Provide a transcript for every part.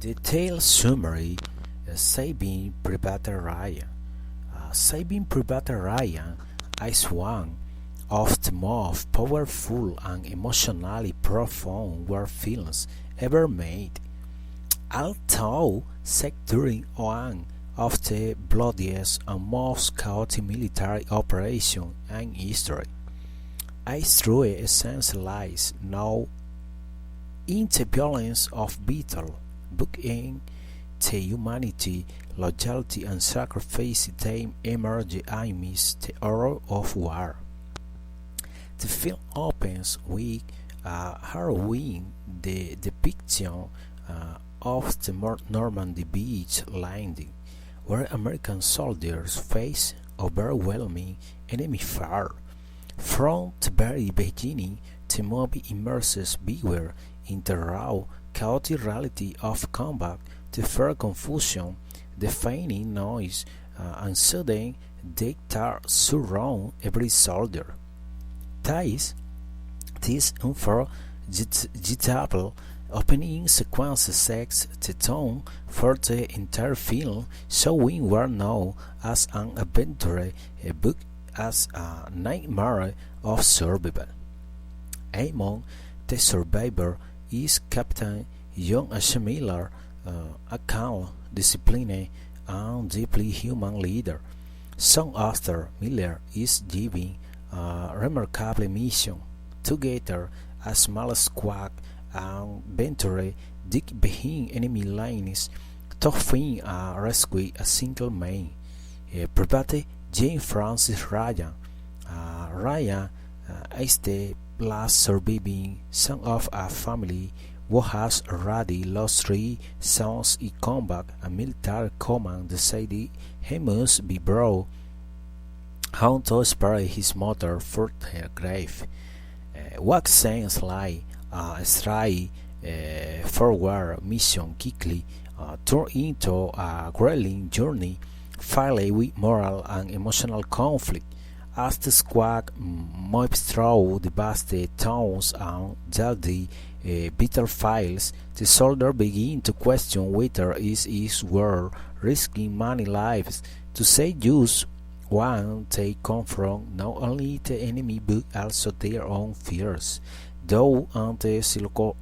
Detailed summary. Saving Private Ryan. Saving Private Ryan is one of the most powerful and emotionally profound war films ever made. Although set during one of the bloodiest and most chaotic military operations in history, its true essence lies now in the violence of battle, bookend the humanity, loyalty, and sacrifice that emerge amidst the horror of war. The film opens with a harrowing depiction of the Normandy beach landing, where American soldiers face overwhelming enemy fire. From the very beginning, the movie immerses viewer in the raw, chaotic reality of combat, the fear, confusion, the fainting noise, and sudden death that surround every soldier. This unforgettable opening sequence sets the tone for the entire film, showing war now as an adventure, a book as a nightmare of survival. Among the survivors is Captain John H. Miller, a calm, disciplined, and deeply human leader. Soon after, Miller is given a remarkable mission. Together, a small squad and venture dig behind enemy lines to find and rescue a single man, Private James Francis Ryan. Ryan is the last surviving son of a family who has already lost three sons in combat, and military command decided he must be brought home to spare his mother for her grave. What seems like a straightforward mission quickly turned into a grueling journey filled with moral and emotional conflict. As the squad moves through the devastated towns and deadly battlefields, the soldiers begin to question whether it is worth risking many lives to save just one. They confront not only the enemy but also their own fears, though and the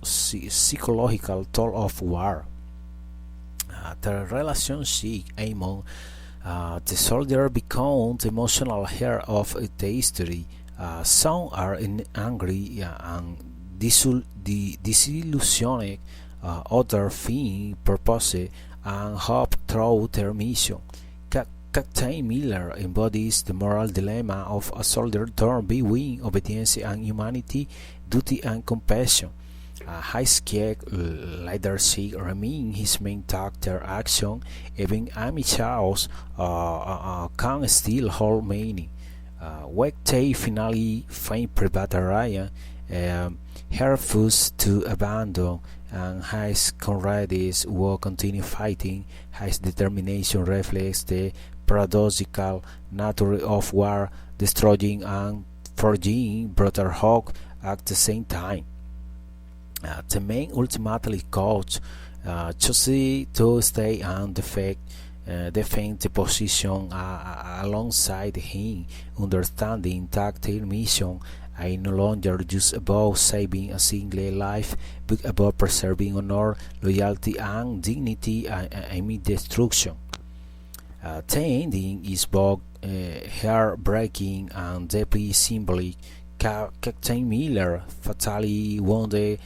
psychological toll of war. The relationship among the soldier becomes the emotional heart of the history. Some are angry and disillusioned, others feel purpose and hope through their mission. Captain Miller embodies the moral dilemma of a soldier torn between obedience and humanity, duty and compassion. His leadership remains his main character action, even amid chaos can still hold meaning. When they finally find Private Ryan, he refuses to abandon, and his comrades will continue fighting. His determination reflects the paradoxical nature of war, destroying and forging brotherhood at the same time. The man ultimately chooses to stay and defend the position alongside him, understanding that their mission is no longer just about saving a single life, but about preserving honor, loyalty, and dignity amid destruction. The ending is both heartbreaking and deeply symbolic. Captain Miller, fatally wounded,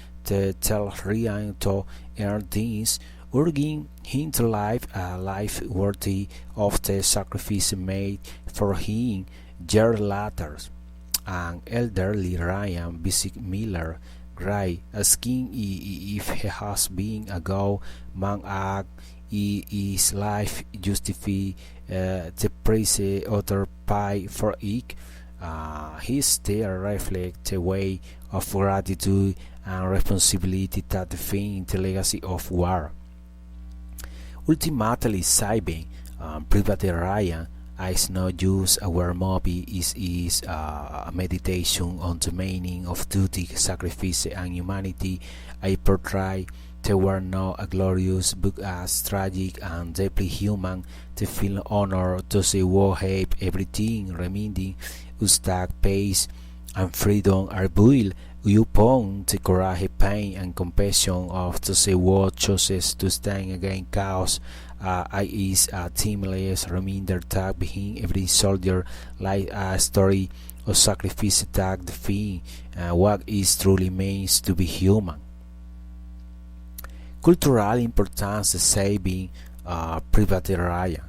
tells Ryan to earn things, urging him to live a life worthy of the sacrifice made for him years later. An elderly Ryan visits Miller grave, asking if he has been a good man act his life justify the price others pay for it. His stare reflects the weight of gratitude and responsibility that define the legacy of war. Ultimately, saving Private Ryan is not just a war movie, it is a meditation on the meaning of duty, sacrifice, and humanity. I portray They were not a glorious book as tragic and deeply human. The film honor those who have everything remaining, whose tag pace and freedom are built upon the courage, pain, and compassion of those who chooses to stand against chaos. I is a timeless reminder that behind every soldier lies a story of sacrifice that define what it truly means to be human. Cultural importance saving Private Ryan.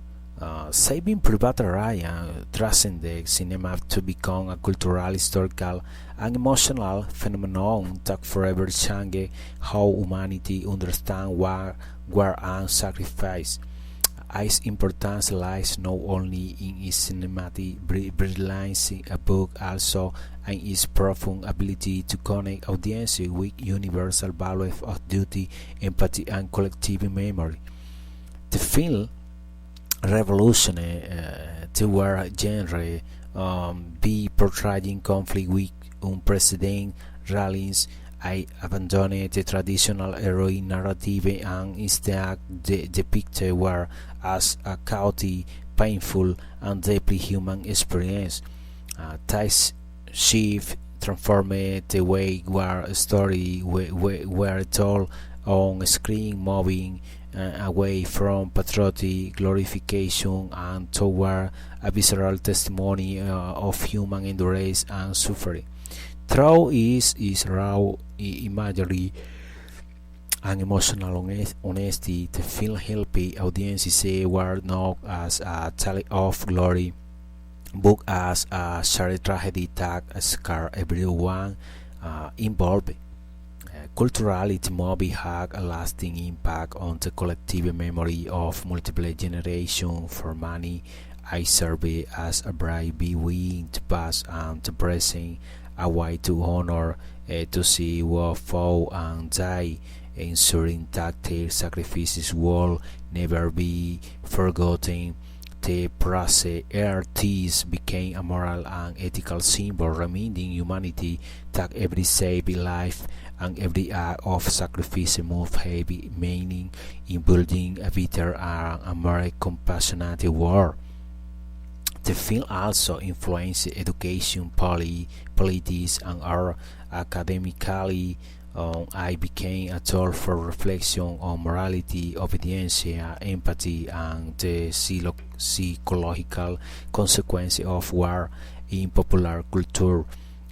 Saving Private Ryan transcended cinema to become a cultural, historical, and emotional phenomenon that forever changed how humanity understands war and sacrifice. Its importance lies not only in its cinematic brilliance, but also in its profound ability to connect audiences with universal values of duty, empathy, and collective memory. The film revolutionized the war genre, by portraying conflict with unprecedented rallies. I abandoned the traditional heroic narrative and instead depicted war as a chaotic, painful, and deeply human experience. This shift transformed the way war stories were told on screen, moving away from patriotic glorification and toward a visceral testimony of human endurance and suffering. Through is raw imagery and emotional honesty, the film helped audiences see war not as a tale of glory, but as a shared tragedy that scarred everyone involved. Culturally, the movie had a lasting impact on the collective memory of multiple generations. For many, I served as a bride between the past and the present, a way to honor to see who fought and died, ensuring that their sacrifices will never be forgotten. The process artist became a moral and ethical symbol, reminding humanity that every saved life and every act of sacrifice must have meaning in building a better and a more compassionate world. The film also influenced education, politics, and art. Academically, I became a tool for reflection on morality, obedience, empathy, and the psychological consequences of war. In popular culture,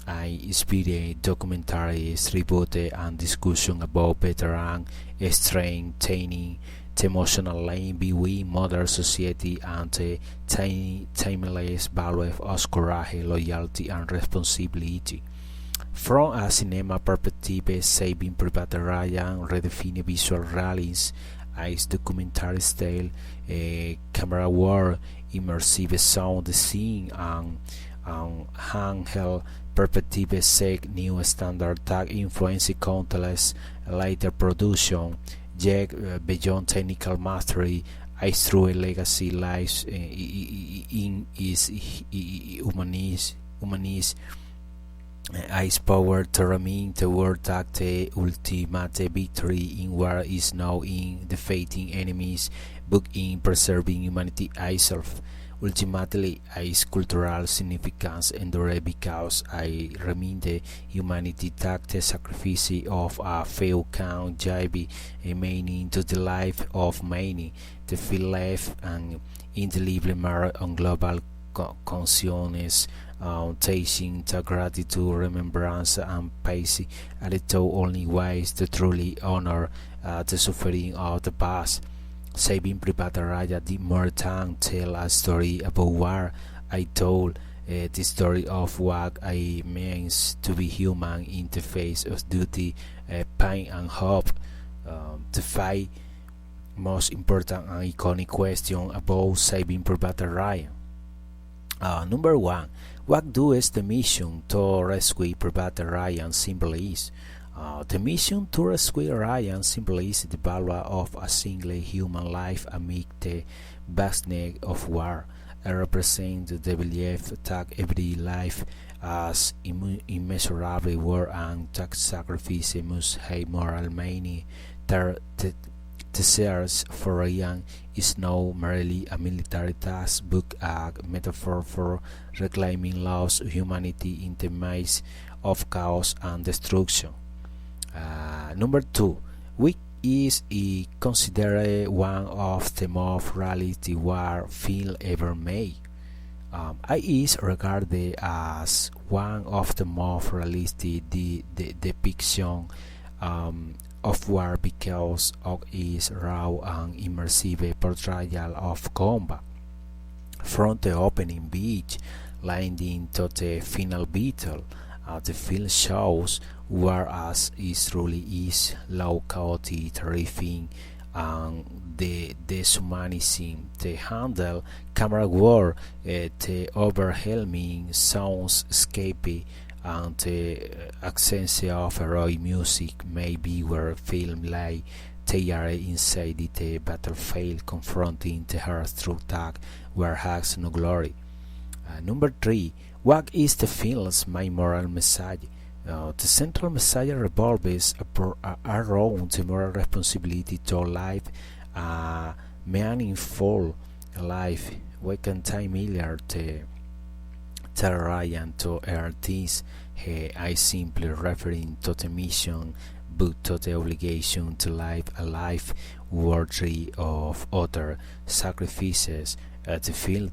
I inspired documentaries, tribute, and discussion about veteran strengthening the emotional link between modern society and the timeless values of courage, loyalty, and responsibility. From a cinema perspective, Saving Private Ryan redefined visual rallies as documentary style, camera work, immersive sound design, and handheld perspective set new standard that influenced countless later production. Yet, beyond technical mastery, its true legacy lies in its humanism. Its power to remain the word that the ultimate victory in war is not in defeating enemies, but in preserving humanity itself. Ultimately, its cultural significance endured because I remind humanity that the sacrifice of a few can give a meaning to the life of many. The film left an indelible mark on global consciousness, teaching the gratitude, remembrance, and peace are the two only ways to truly honor the suffering of the past. Saving Private Ryan did more than tell a story about war. I told the story of what it means to be human in the face of duty, pain, and hope. The five most important and iconic questions about Saving Private Ryan. Number one, what does the mission to rescue Private Ryan symbolize? The mission to rescue Ryan symbolizes the value of a single human life amid the vastness of war. It represents the belief that every life has immeasurable worth and that sacrifice must have moral meaning. The search for Ryan is not merely a military task but a metaphor for reclaiming lost humanity in the maze of chaos and destruction. Number 2, which is considered one of the most realistic war films ever made. It is regarded as one of the most realistic depiction of war because of its raw and immersive portrayal of combat. From the opening beach landing to the final battle, the film shows war as it truly is: low, chaotic, terrifying, and the dehumanizing. The handle camera work, the overwhelming soundscape, and the accents of heroic music may be where film like they are inside the battlefield confronting the hard truth that war has no glory. Number 3, what is the film's main moral message? The central message revolves around the moral responsibility to live a meaningful life. We can time Miller to tell Ryan to earn this. I simply referring to the mission but to the obligation to live a life worthy of other sacrifices. The film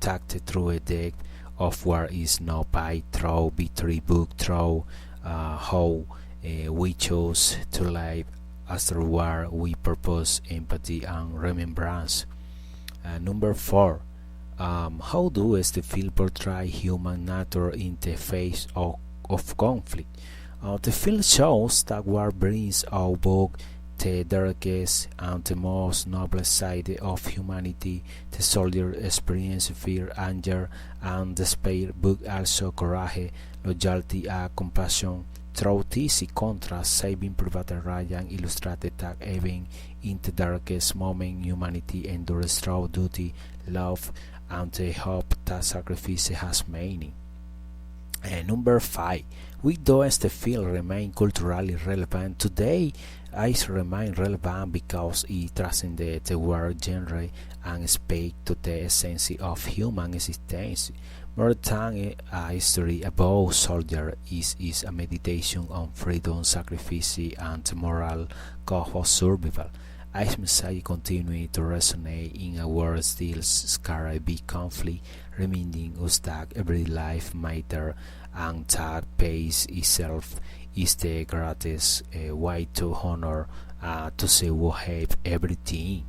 tacked through a deck of war is not by through victory book through how we chose to live after war with purpose, empathy, and remembrance. Number 4, how does the film portray human nature in the face of conflict? The film shows that war brings out both the darkest and the most noble side of humanity. The soldier experiences fear, anger, and despair, but also courage, loyalty, and compassion. Through this contrast, Saving Private Ryan illustrated that even in the darkest moment, humanity endures through duty, love, and the hope that sacrifice has meaning. Number 5, why does the film remain culturally relevant today? It remains relevant because it transcended the war genre and speaks to the essence of human existence. More than a history about soldiers, is a meditation on freedom, sacrifice, and the moral cost of survival. Its message continues to resonate in a world still scarred by conflict, reminding us that every life matters and that peace itself is the greatest way to honor to save everything.